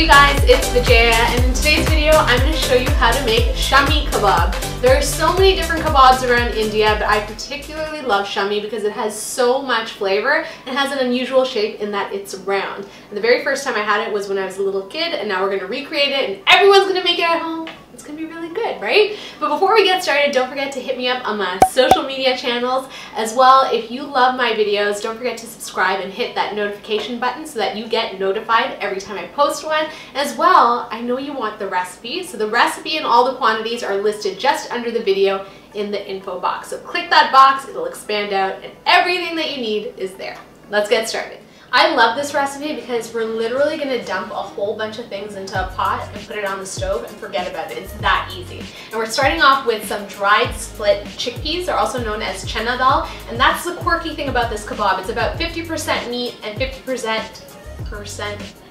Hey guys, it's Vijaya, and in today's video I'm going to show you how to make Shami Kebab. There are so many different kebabs around India, but I particularly love Shami because it has so much flavor and has an unusual shape in that it's round. And the very first time I had it was when I was a little kid, and now we're going to recreate it and everyone's going to make it at home. It's going to be really good, right? But before we get started, don't forget to hit me up on my social media channels as well. If you love my videos, don't forget to subscribe and hit that notification button so that you get notified every time I post one. As well, I know you want the recipe, so the recipe and all the quantities are listed just under the video in the info box. So click that box, it'll expand out, and everything that you need is there. Let's get started. I love this recipe because we're literally going to dump a whole bunch of things into a pot and put it on the stove and forget about it. It's that easy. And we're starting off with some dried split chickpeas. They're also known as chana dal. And that's the quirky thing about this kebab. It's about 50% meat and 50%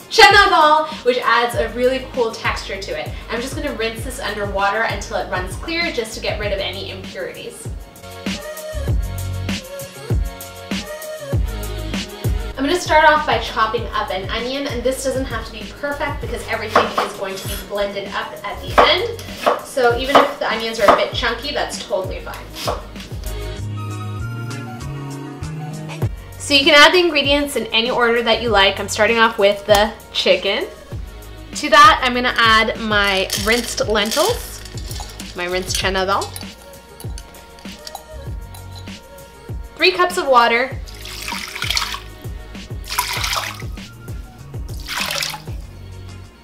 chana dal, which adds a really cool texture to it. I'm just going to rinse this under water until it runs clear just to get rid of any impurities. I'm going to start off by chopping up an onion, and this doesn't have to be perfect because everything is going to be blended up at the end. So even if the onions are a bit chunky, that's totally fine. So you can add the ingredients in any order that you like. I'm starting off with the chicken. To that, I'm going to add my rinsed lentils, my rinsed chana dal, 3 cups of water,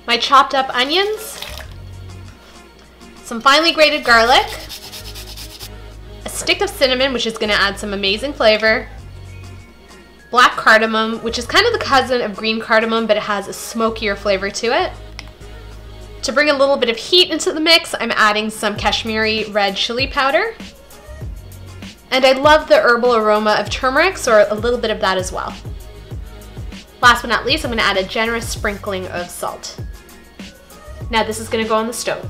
my chopped up onions, some finely grated garlic, a stick of cinnamon, which is going to add some amazing flavor, black cardamom, which is kind of the cousin of green cardamom, but it has a smokier flavor to it. To bring a little bit of heat into the mix, I'm adding some Kashmiri red chili powder. And I love the herbal aroma of turmeric, so a little bit of that as well. Last but not least, I'm going to add a generous sprinkling of salt. Now this is going to go on the stove.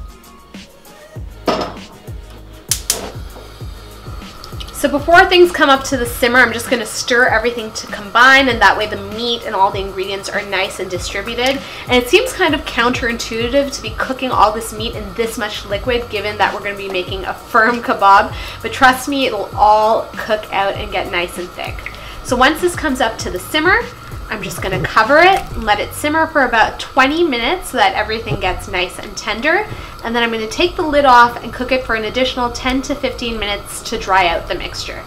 So before things come up to the simmer, I'm just going to stir everything to combine, and that way the meat and all the ingredients are nice and distributed. And it seems kind of counterintuitive to be cooking all this meat in this much liquid, given that we're going to be making a firm kebab. But trust me, it'll all cook out and get nice and thick. So once this comes up to the simmer, I'm just going to cover it and let it simmer for about 20 minutes so that everything gets nice and tender. And then I'm going to take the lid off and cook it for an additional 10 to 15 minutes to dry out the mixture.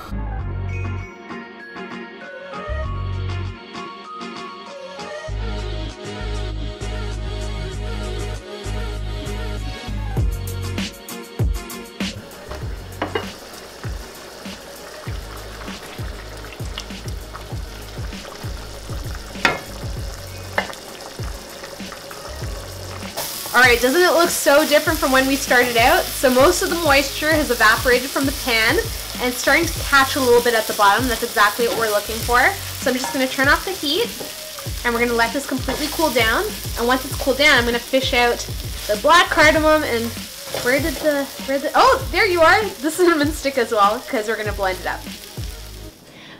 Alright, doesn't it look so different from when we started out? So most of the moisture has evaporated from the pan and it's starting to catch a little bit at the bottom. That's exactly what we're looking for. So I'm just going to turn off the heat and we're going to let this completely cool down. And once it's cooled down, I'm going to fish out the black cardamom and oh, there you are! The cinnamon stick as well, because we're going to blend it up.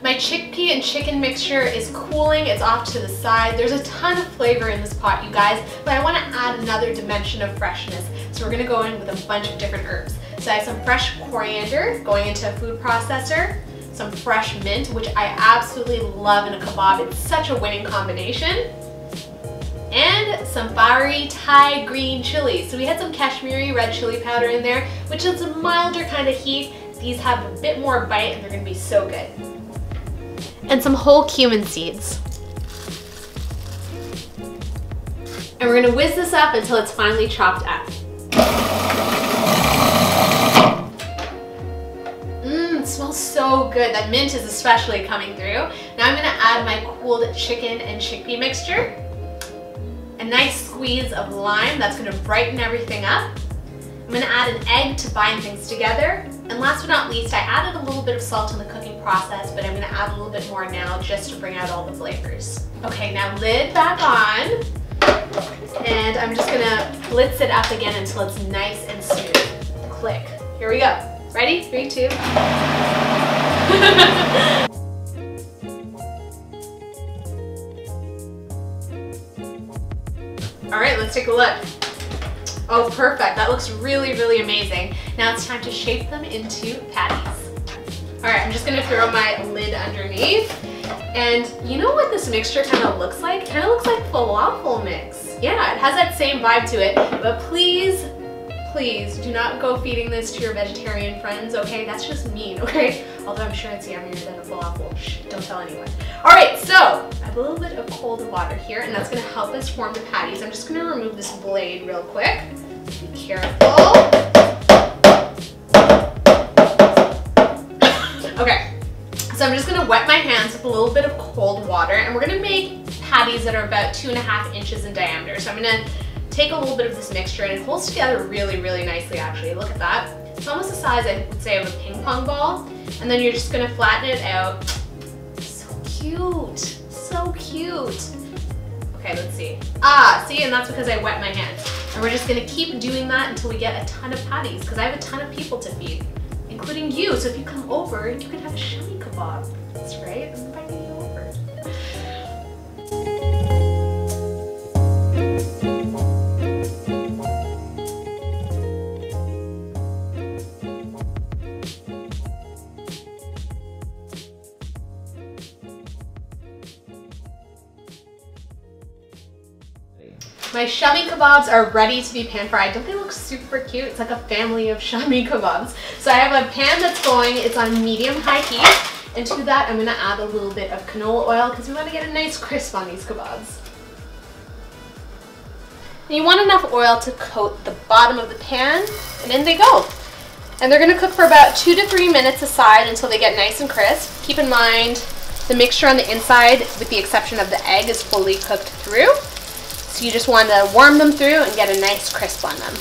My chickpea and chicken mixture is cooling, it's off to the side. There's a ton of flavor in this pot, you guys, but I want to add another dimension of freshness. So we're going to go in with a bunch of different herbs. So I have some fresh coriander going into a food processor, some fresh mint, which I absolutely love in a kebab. It's such a winning combination. And some fiery Thai green chilies. So we had some Kashmiri red chili powder in there, which is a milder kind of heat. These have a bit more bite and they're going to be so good. And some whole cumin seeds. And we're going to whiz this up until it's finely chopped up. It smells so good. That mint is especially coming through. Now I'm going to add my cooled chicken and chickpea mixture. A nice squeeze of lime, that's going to brighten everything up. I'm going to add an egg to bind things together. And last but not least, I added a little bit of salt in the cooking process, but I'm going to add a little bit more now just to bring out all the flavors. Okay, now lid back on. And I'm just going to blitz it up again until it's nice and smooth. Click. Here we go. Ready? 3, 2. Alright, let's Let's take a look. Oh, perfect. That looks really, really amazing. Now it's time to shape them into patties. All right, I'm just gonna throw my lid underneath. And you know what this mixture kind of looks like? It kind of looks like falafel mix. Yeah, it has that same vibe to it, but please, please do not go feeding this to your vegetarian friends, okay? That's just mean, okay? Although I'm sure it's yummier than a falafel. Shh, don't tell anyone. All right, so I have a little bit of cold water here, and that's gonna help us form the patties. I'm just gonna remove this blade real quick. Be careful. Okay, so I'm just gonna wet my hands with a little bit of cold water, and we're gonna make patties that are about 2.5 inches in diameter. So I'm gonna take a little bit of this mixture, and it holds together really, really nicely actually. Look at that. It's almost the size, I would say, of a ping pong ball. And then you're just gonna flatten it out. So cute, so cute. Okay, let's see. Ah, see, and that's because I wet my hands. And we're just gonna keep doing that until we get a ton of patties, because I have a ton of people to feed, including you. So if you come over, you can have a Shami Kebab. That's right, I'm inviting you over. My Shami Kebabs are ready to be pan fried. Don't they look super cute? It's like a family of Shami Kebabs. So I have a pan that's going, it's on medium-high heat. And to that, I'm gonna add a little bit of canola oil because we wanna get a nice crisp on these kebabs. And you want enough oil to coat the bottom of the pan, and in they go. And they're gonna cook for about 2 to 3 minutes aside until they get nice and crisp. Keep in mind, the mixture on the inside, with the exception of the egg, is fully cooked through. So you just want to warm them through and get a nice crisp on them.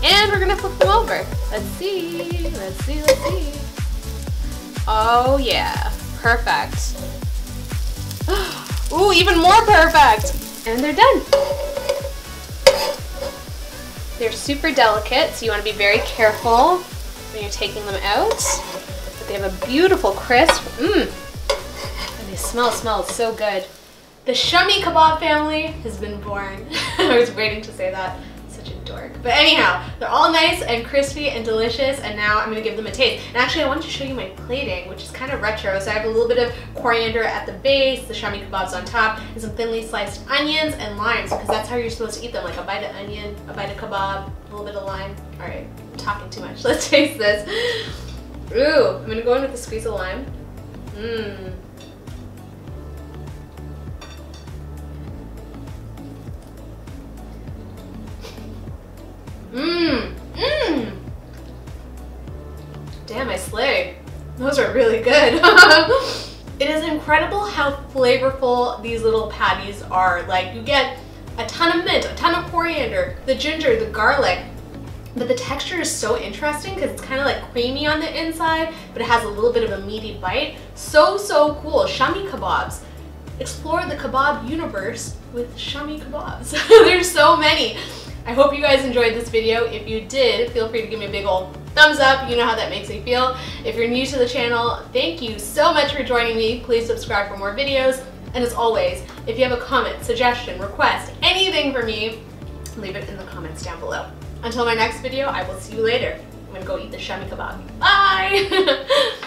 And we're gonna flip them over. Let's see, let's see, let's see. Oh yeah, perfect. Ooh, even more perfect. And they're done. They're super delicate, so you want to be very careful when you're taking them out. But they have a beautiful crisp. And they smell so good. The Shami Kebab family has been born. I was waiting to say that. Such a dork. But anyhow, they're all nice and crispy and delicious, and now I'm gonna give them a taste. And actually I wanted to show you my plating, which is kind of retro. So I have a little bit of coriander at the base, the Shami Kebabs on top, and some thinly sliced onions and limes, because that's how you're supposed to eat them, like a bite of onion, a bite of kebab, a little bit of lime. All right, I'm talking too much. Let's taste this. Ooh, I'm gonna go in with a squeeze of lime. Damn, I slay. Those are really good. It is incredible how flavorful these little patties are. Like, you get a ton of mint, a ton of coriander, the ginger, the garlic, but the texture is so interesting because it's kind of like creamy on the inside, but it has a little bit of a meaty bite. So cool. Shami Kebabs. Explore the kebab universe with Shami Kebabs. There's so many. I hope you guys enjoyed this video. If you did, feel free to give me a big old thumbs up. You know how that makes me feel. If you're new to the channel, thank you so much for joining me. Please subscribe for more videos. And as always, if you have a comment, suggestion, request, anything for me, leave it in the comments down below. Until my next video, I will see you later. I'm gonna go eat the Shami Kebab. Bye!